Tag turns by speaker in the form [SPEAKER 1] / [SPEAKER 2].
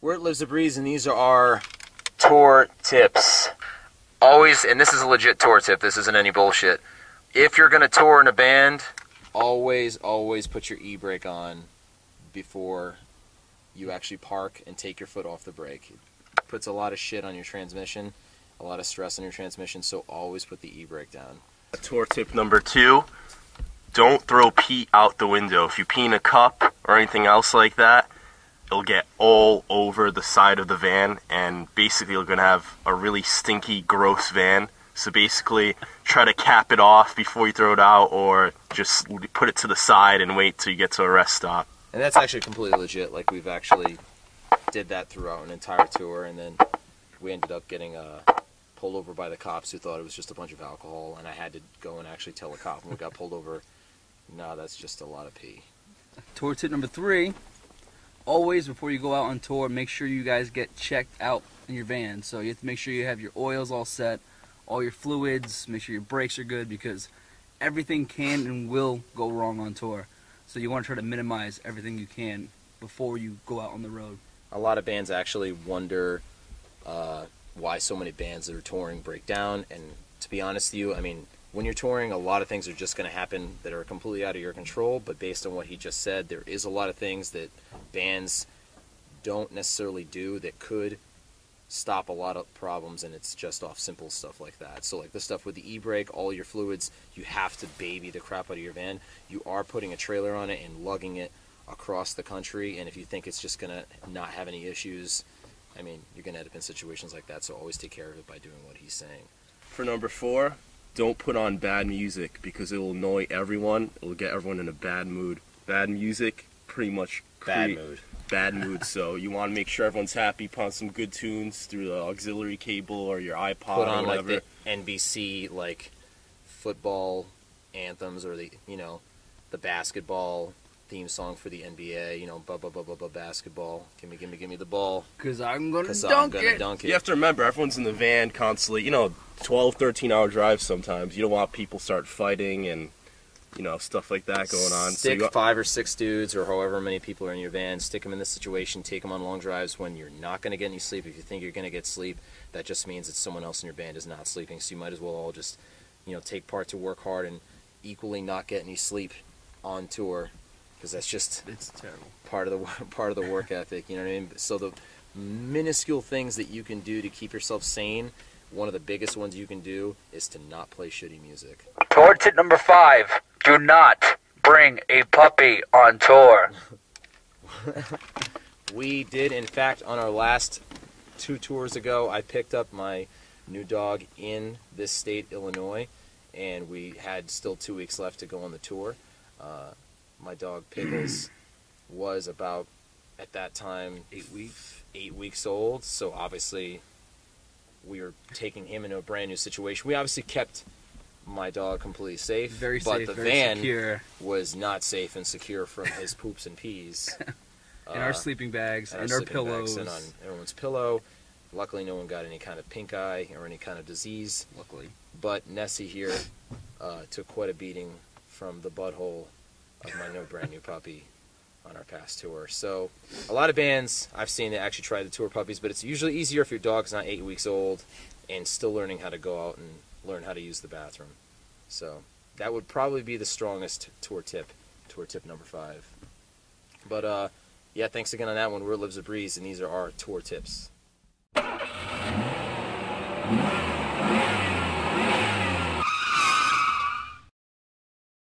[SPEAKER 1] Where it lives a breeze, and these are our tour tips. Always, and this is a legit tour tip, this isn't any bullshit. If you're going to tour in a band, always put your e-brake on before you actually park and take your foot off the brake. It puts a lot of shit on your transmission, a lot of stress on your transmission, so always put the e-brake down.
[SPEAKER 2] Tour tip number 2, don't throw pee out the window. If you pee in a cup or anything else like that, it'll get all over the side of the van, and basically you're going to have a really stinky, gross van. So basically, try to cap it off before you throw it out, or just put it to the side and wait till you get to a rest stop.
[SPEAKER 1] And that's actually completely legit. Like, we've actually did that throughout an entire tour, and then we ended up getting pulled over by the cops who thought it was just a bunch of alcohol, and I had to go and actually tell a cop when we got pulled over, no, that's just a lot of pee.
[SPEAKER 3] Tour tip number 3, always before you go out on tour, make sure you guys get checked out in your van. So you have to make sure you have your oils all set, all your fluids, make sure your brakes are good, because everything can and will go wrong on tour. So you want to try to minimize everything you can before you go out on the road.
[SPEAKER 1] A lot of bands actually wonder why so many bands that are touring break down, and to be honest with you, I mean, when you're touring, a lot of things are just going to happen that are completely out of your control, but based on what he just said, there is a lot of things that bands don't necessarily do that could stop a lot of problems, and it's just off simple stuff like that. So like the stuff with the e-brake, all your fluids, you have to baby the crap out of your van. You are putting a trailer on it and lugging it across the country, and if you think it's just going to not have any issues, I mean, you're going to end up in situations like that, so always take care of it by doing what he's saying.
[SPEAKER 2] For number 4, don't put on bad music, because it will annoy everyone. It will get everyone in a bad mood. Bad music, pretty much bad mood. So you want to make sure everyone's happy. Put on some good tunes through the auxiliary cable or your iPod.
[SPEAKER 1] Put on
[SPEAKER 2] or whatever.
[SPEAKER 1] like the NBC like football anthems, or the the basketball theme song for the NBA. Basketball. Give me the ball.
[SPEAKER 3] 'Cause I'm gonna dunk it.
[SPEAKER 2] You have to remember, everyone's in the van constantly. 12, 13-hour drives sometimes. You don't want people start fighting and stuff like that going on.
[SPEAKER 1] Stick 5 or 6 dudes, or however many people are in your van, stick them in this situation, take them on long drives when you're not going to get any sleep. If you think you're going to get sleep, that just means that someone else in your band is not sleeping, so you might as well all just, take part to work hard and equally not get any sleep on tour, because that's just
[SPEAKER 3] it's terrible.
[SPEAKER 1] part of the work ethic, you know what I mean? So the minuscule things that you can do to keep yourself sane, one of the biggest ones you can do is to not play shitty music.
[SPEAKER 4] Tour tip number 5. Do not bring a puppy on tour.
[SPEAKER 1] We did, in fact, on our last 2 tours ago, I picked up my new dog in this state, Illinois, and we had still 2 weeks left to go on the tour. My dog, Pickles, was about, at that time, 8 weeks old, so obviously we were taking him into a brand new situation. We obviously kept my dog completely safe, but the van
[SPEAKER 3] secure.
[SPEAKER 1] Was not safe and secure from his poops and pees.
[SPEAKER 3] And our sleeping bags, and our pillows.
[SPEAKER 1] And on everyone's pillow. Luckily, no one got any kind of pink eye or any kind of disease.
[SPEAKER 3] Luckily.
[SPEAKER 1] But Nessie here took quite a beating from the butthole of my brand new puppy on our past tour. So a lot of bands I've seen that actually try to tour puppies, but it's usually easier if your dog's not 8 weeks old and still learning how to go out and learn how to use the bathroom. So that would probably be the strongest tour tip number 5. But yeah, thanks again on that one. Where lives a breeze, and these are our tour tips.